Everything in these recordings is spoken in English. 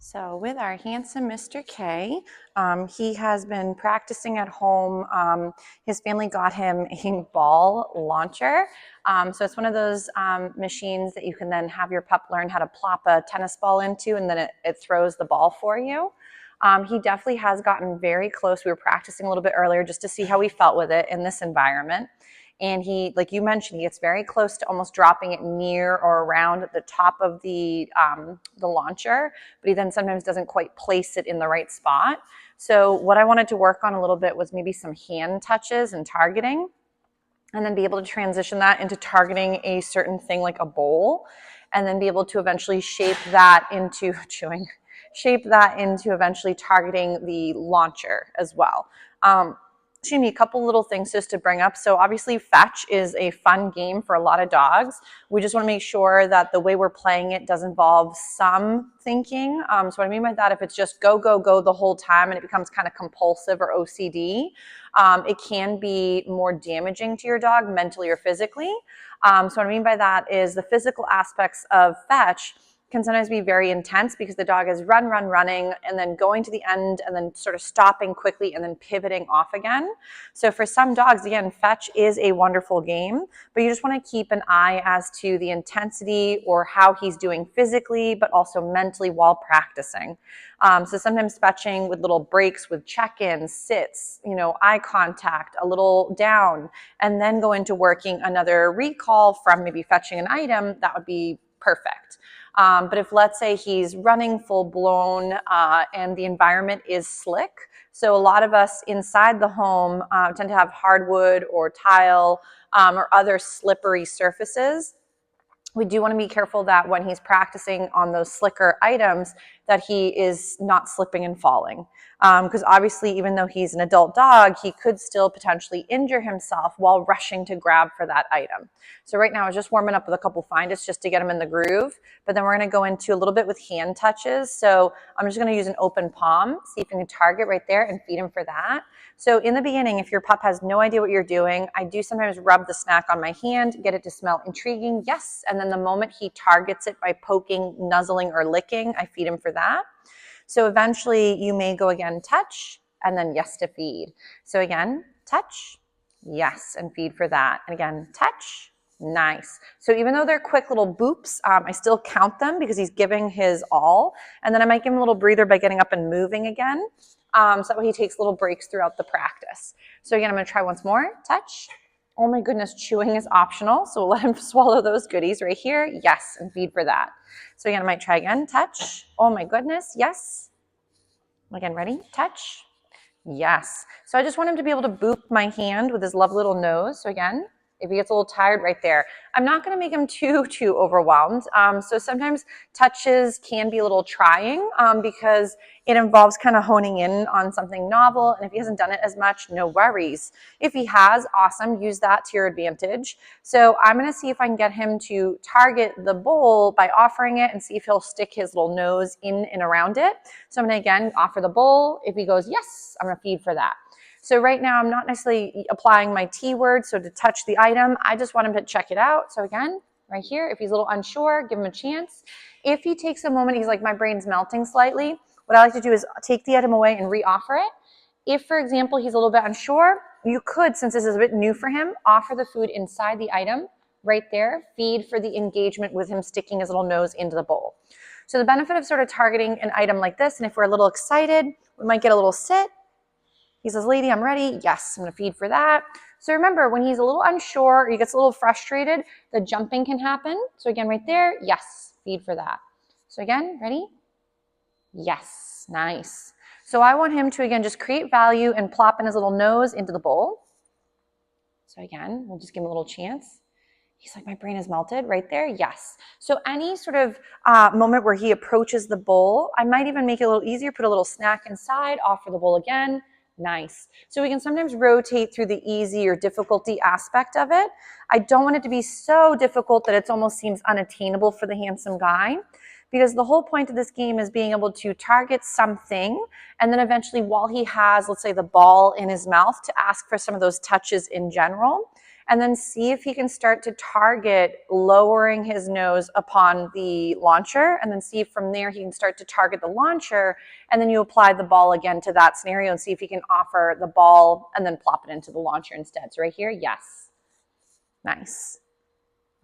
So with our handsome Mr. K, he has been practicing at home. His family got him a ball launcher. So it's one of those machines that you can then have your pup learn how to plop a tennis ball into, and then it throws the ball for you. He definitely has gotten very close. We were practicing a little bit earlier just to see how he felt with it in this environment. And he, like you mentioned, he gets very close to almost dropping it near or around the top of the launcher, but he then sometimes doesn't quite place it in the right spot. So what I wanted to work on a little bit was maybe some hand touches and targeting, and then be able to transition that into targeting a certain thing like a bowl, and then be able to eventually shape that into eventually targeting the launcher as well. Excuse me, a couple little things just to bring up. So obviously fetch is a fun game for a lot of dogs. We just want to make sure that the way we're playing it does involve some thinking. So what I mean by that, if it's just go, go, go the whole time and it becomes kind of compulsive or OCD, it can be more damaging to your dog mentally or physically. So what I mean by that is the physical aspects of fetch can sometimes be very intense because the dog is running, and then going to the end and then sort of stopping quickly and then pivoting off again. So for some dogs, again, fetch is a wonderful game, but you just want to keep an eye as to the intensity or how he's doing physically, but also mentally while practicing. So sometimes fetching with little breaks with check-ins, sits, eye contact, a little down, and then go into working another recall from maybe fetching an item, that would be perfect. But if, let's say, he's running full blown and the environment is slick, so a lot of us inside the home tend to have hardwood or tile or other slippery surfaces. We do want to be careful that when he's practicing on those slicker items that he is not slipping and falling. Because obviously, even though he's an adult dog, he could still potentially injure himself while rushing to grab for that item. So right now I was just warming up with a couple find-its just to get him in the groove, but then we're going to go into a little bit with hand touches. So I'm just going to use an open palm, see if you can target right there and feed him for that. So in the beginning, if your pup has no idea what you're doing, I do sometimes rub the snack on my hand, get it to smell intriguing, yes, and then the moment he targets it by poking, nuzzling, or licking, I feed him for that. So eventually you may go again, touch, and then yes to feed. So again, touch, yes, and feed for that. And again, touch, nice. So even though they're quick little boops, I still count them because he's giving his all. And then I might give him a little breather by getting up and moving again. So that way he takes little breaks throughout the practice. So again, I'm going to try once more. Touch. Oh my goodness, chewing is optional. So we'll let him swallow those goodies right here. Yes, and feed for that. So again, I might try again. Touch. Oh my goodness. Yes. Again, ready? Touch. Yes. So I just want him to be able to boop my hand with his lovely little nose. So again, if he gets a little tired right there, I'm not going to make him too overwhelmed. So sometimes touches can be a little trying because it involves kind of honing in on something novel. And if he hasn't done it as much, no worries. If he has, awesome, use that to your advantage. So I'm going to see if I can get him to target the bowl by offering it and see if he'll stick his little nose in and around it. So I'm going to again offer the bowl. If he goes, yes, I'm going to feed for that. So right now, I'm not necessarily applying my T word, so to touch the item, I just want him to check it out. So again, right here, if he's a little unsure, give him a chance. If he takes a moment, he's like, my brain's melting slightly, what I like to do is take the item away and re-offer it. If, for example, he's a little bit unsure, you could, since this is a bit new for him, offer the food inside the item right there, feed for the engagement with him sticking his little nose into the bowl. So the benefit of sort of targeting an item like this, and if we're a little excited, we might get a little sit. He says, lady, I'm ready. Yes, I'm going to feed for that. So remember, when he's a little unsure or he gets a little frustrated, the jumping can happen. So again, right there, yes, feed for that. So again, ready? Yes, nice. So I want him to, again, just create value and plop in his little nose into the bowl. So again, we'll just give him a little chance. He's like, my brain is melted right there. Yes. So any sort of moment where he approaches the bowl, I might even make it a little easier, put a little snack inside, offer the bowl again. Nice. So we can sometimes rotate through the easy or difficulty aspect of it. I don't want it to be so difficult that it almost seems unattainable for the handsome guy, because the whole point of this game is being able to target something and then eventually while he has, let's say, the ball in his mouth, to ask for some of those touches in general. and then see if he can start to target lowering his nose upon the launcher, and then see if from there he can start to target the launcher, and then you apply the ball again to that scenario and see if he can offer the ball and then plop it into the launcher instead. So right here, yes. Nice.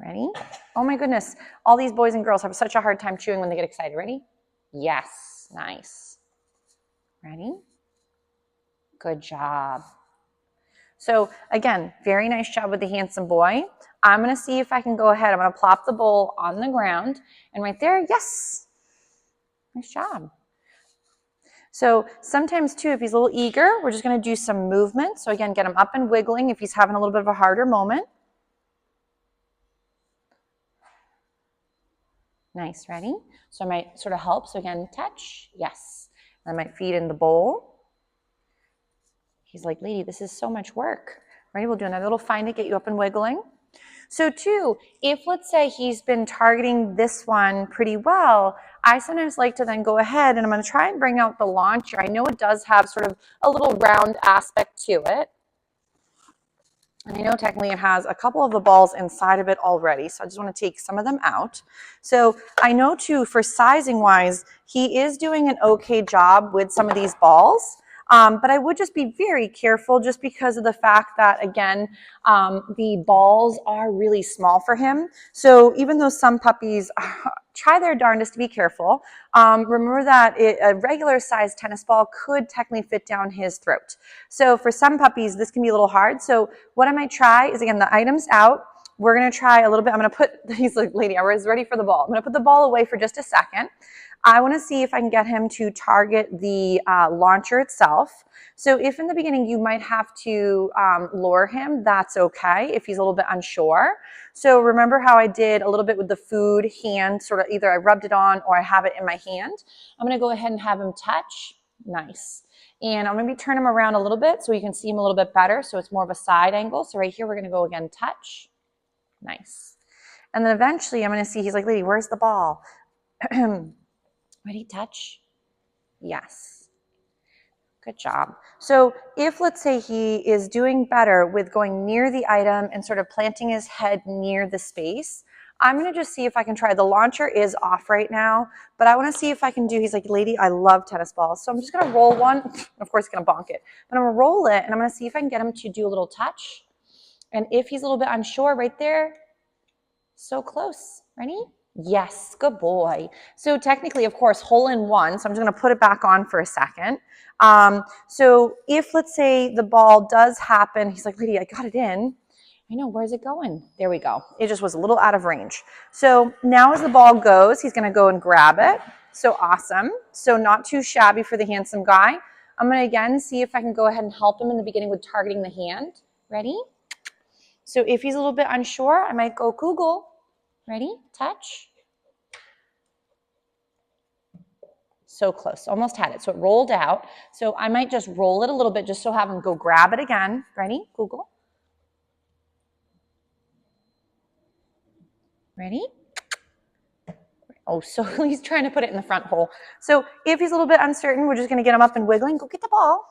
Ready? Oh my goodness. All these boys and girls have such a hard time chewing when they get excited. Ready? Yes. Nice. Ready? Good job. So again, very nice job with the handsome boy. I'm going to see if I can go ahead. I'm going to plop the bowl on the ground. And right there, yes. Nice job. So sometimes too, if he's a little eager, we're just going to do some movement. So again, get him up and wiggling if he's having a little bit of a harder moment. Nice, ready? So I might sort of help. So again, touch, yes. I might feed in the bowl. He's like, lady, this is so much work. Ready? We'll do another little find it, get you up and wiggling. So too, if let's say he's been targeting this one pretty well, I sometimes like to then go ahead and I'm going to try and bring out the launcher. I know it does have sort of a little round aspect to it. And I know technically it has a couple of the balls inside of it already, so I just want to take some of them out. So I know too, for sizing wise, he is doing an okay job with some of these balls. But I would just be very careful just because of the fact that, again, the balls are really small for him. So even though some puppies try their darndest to be careful, remember that a regular sized tennis ball could technically fit down his throat. So for some puppies, this can be a little hard. So what I might try is, again, the item's out. We're going to try a little bit. I'm going to put, he's like, lady, I was ready for the ball. I'm going to put the ball away for just a second. I want to see if I can get him to target the launcher itself. So if in the beginning you might have to lure him, that's okay if he's a little bit unsure. So remember how I did a little bit with the food hand, sort of either I rubbed it on or I have it in my hand. I'm going to go ahead and have him touch. Nice. And I'm going to maybe turn him around a little bit so you can see him a little bit better. So it's more of a side angle. So right here, we're going to go again, touch. Nice. And then eventually I'm going to see, he's like, lady, where's the ball? Ready, touch? Yes. Good job. So if let's say he is doing better with going near the item and sort of planting his head near the space, I'm going to just see if I can try. The launcher is off right now, but I want to see if I can do, he's like, lady, I love tennis balls. So I'm just going to roll one. Of course, he's going to bonk it, but I'm going to roll it and I'm going to see if I can get him to do a little touch. And if he's a little bit unsure right there, so close. Ready? Yes, good boy. So technically, of course, hole in one. So I'm just going to put it back on for a second. So if let's say the ball does happen, he's like, lady, I got it in. I know, where's it going? There we go. It just was a little out of range. So now as the ball goes, he's going to go and grab it. So awesome. So not too shabby for the handsome guy. I'm going to again see if I can go ahead and help him in the beginning with targeting the hand. Ready? So if he's a little bit unsure, I might go Kugel. Ready? Touch. So close. Almost had it. So it rolled out. So I might just roll it a little bit just so have him go grab it again. Ready? Kugel. Ready? Oh, so he's trying to put it in the front hole. So if he's a little bit uncertain, we're just going to get him up and wiggling. Go get the ball.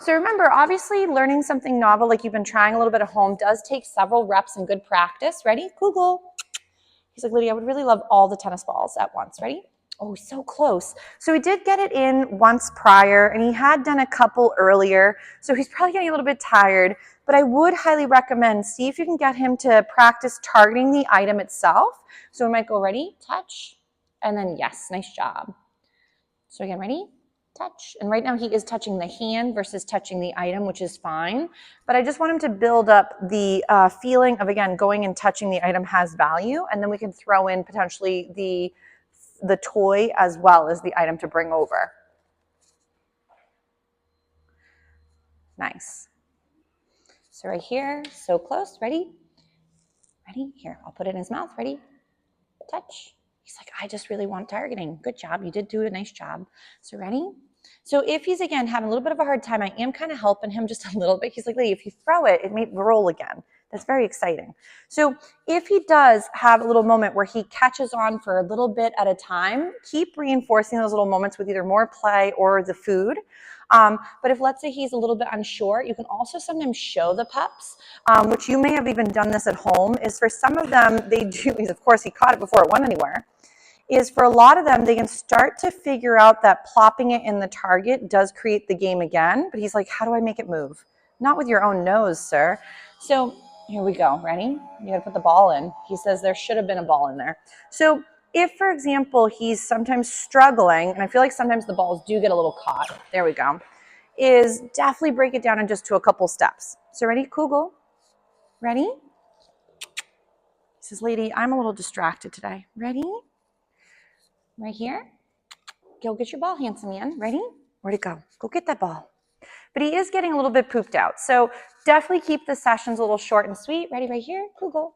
So remember, obviously learning something novel like you've been trying a little bit at home does take several reps and good practice. Ready? Kugel. He's like, Lydia, I would really love all the tennis balls at once. Ready? Oh, so close. So he did get it in once prior, and he had done a couple earlier, so he's probably getting a little bit tired, but I would highly recommend, see if you can get him to practice targeting the item itself. So we might go, ready, touch, and then yes, nice job. So again, ready, touch. And right now he is touching the hand versus touching the item, which is fine, but I just want him to build up the feeling of, again, going and touching the item has value, and then we can throw in potentially the toy as well as the item to bring over. Nice. So right here, so close, ready? Ready? Here, I'll put it in his mouth, ready? Touch. He's like, I just really want targeting. Good job, you did do a nice job. So ready? So if he's, again, having a little bit of a hard time, I am kind of helping him just a little bit. He's like, Lee, if you throw it, it may roll again. It's very exciting. So if he does have a little moment where he catches on for a little bit at a time, keep reinforcing those little moments with either more play or the food. But if, let's say, he's a little bit unsure, you can also sometimes show the pups, which you may have even done this at home, is for some of them, they do, because of course he caught it before it went anywhere, is for a lot of them, they can start to figure out that plopping it in the target does create the game again. But he's like, how do I make it move? Not with your own nose, sir. So here we go. Ready? You got to put the ball in. He says there should have been a ball in there. So if, for example, he's sometimes struggling, and I feel like sometimes the balls do get a little caught. There we go. Is definitely break it down in just to a couple steps. So ready, Kugel? Ready? He says, lady, I'm a little distracted today. Ready? Right here. Go get your ball, handsome man. Ready? Where'd it go? Go get that ball. But he is getting a little bit pooped out. So definitely keep the sessions a little short and sweet. Ready right here? Google.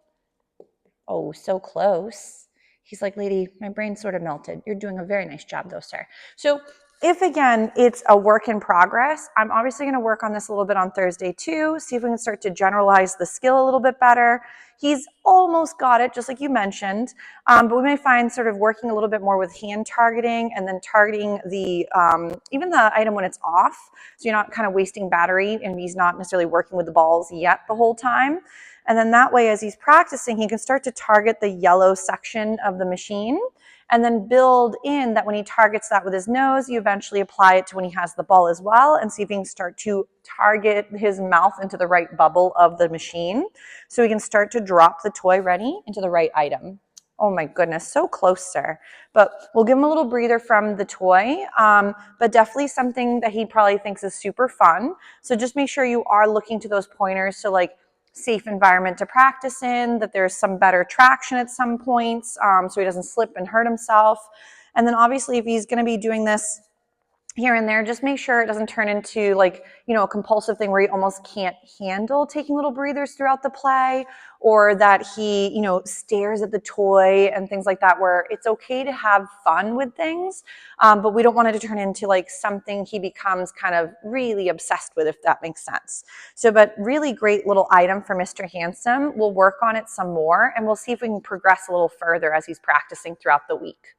Oh, so close. He's like, lady, my brain sort of melted. You're doing a very nice job though, sir. So if, again, it's a work in progress, I'm obviously going to work on this a little bit on Thursday too, see if we can start to generalize the skill a little bit better. He's almost got it, just like you mentioned, but we may find sort of working a little bit more with hand targeting and then targeting the even the item when it's off, so you're not kind of wasting battery and he's not necessarily working with the balls yet the whole time. And then that way, as he's practicing, he can start to target the yellow section of the machine and then build in that when he targets that with his nose, you eventually apply it to when he has the ball as well, and see if he can start to target his mouth into the right bubble of the machine so he can start to drop the toy, ready, into the right item. Oh my goodness, so close, sir. But we'll give him a little breather from the toy, but definitely something that he probably thinks is super fun. So just make sure you are looking to those pointers to like safe environment to practice in, that there's some better traction at some points so he doesn't slip and hurt himself. And then obviously if he's going to be doing this here and there, just make sure it doesn't turn into like, you know, a compulsive thing where he almost can't handle taking little breathers throughout the play, or that he, you know, stares at the toy and things like that, where it's okay to have fun with things, but we don't want it to turn into like something he becomes kind of really obsessed with, if that makes sense. So, but really great little item for Mr. Handsome. We'll work on it some more and we'll see if we can progress a little further as he's practicing throughout the week.